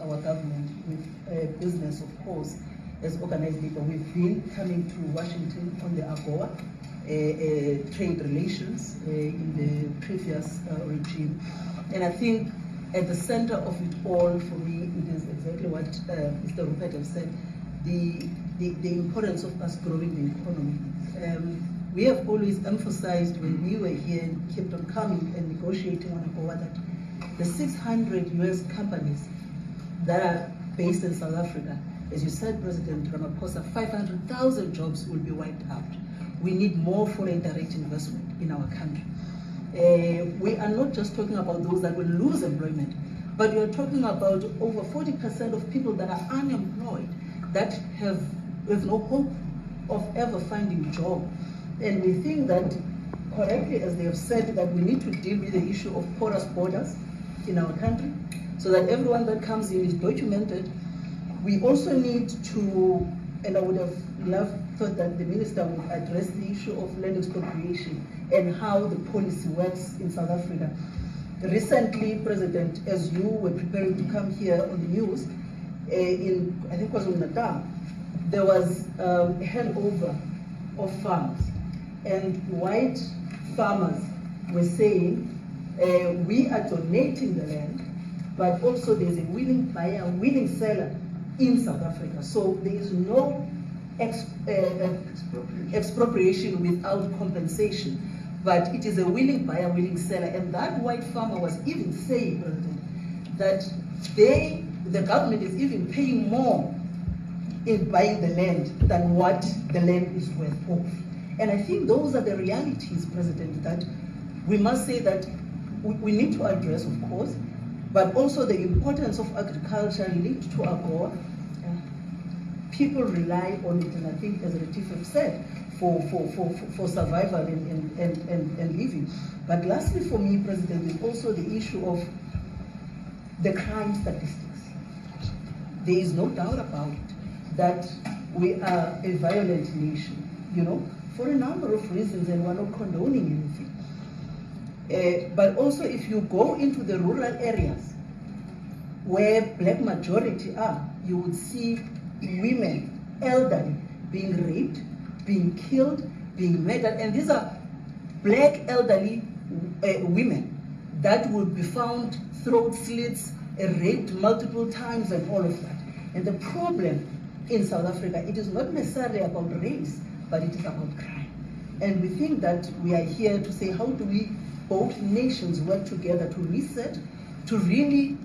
our government with business, of course, as organized labor. We've been coming to Washington on the AGOA trade relations in the previous regime. And I think at the center of it all, for me, it is exactly what Mr. Rupert has said, the importance of us growing the economy. We have always emphasized when we were here and kept on coming and negotiating on AGOA that the 600 US companies that are based in South Africa, as you said, President Ramaphosa, 500,000 jobs will be wiped out. We need more foreign direct investment in our country. We are not just talking about those that will lose employment, but we are talking about over 40% of people that are unemployed, that have no hope of ever finding a job. And we think that, correctly, as they have said, that we need to deal with the issue of porous borders in our country, so that everyone that comes in is documented. We also need to, and I would have thought that the minister would address the issue of land expropriation and how the policy works in South Africa. Recently, President, as you were preparing to come here on the news, in, I think it was in Natal, there was a handover of farms, and white farmers were saying, we are donating the land, but also there's a willing buyer, willing seller in South Africa. So there is no expropriation without compensation, but it is a willing buyer, willing seller. And that white farmer was even saying, President, that the government is even paying more in buying the land than what the land is worth of. And I think those are the realities, President, that we must say that we need to address, of course, but also the importance of agriculture linked to AGOA. People rely on it, and I think, as Retief have said, for survival and living. But lastly, for me, President, is also the issue of the crime statistics. There is no doubt about it that we are a violent nation, for a number of reasons, and we're not condoning anything. But also, if you go into the rural areas where black majority are, you would see women, elderly, being raped, being killed, being murdered. And these are black elderly women that would be found throat slits, raped multiple times, and all of that. And the problem in South Africa, it is not necessarily about race, but it is about crime. And we think that we are here to say, how do we, both nations, work together to reset, to really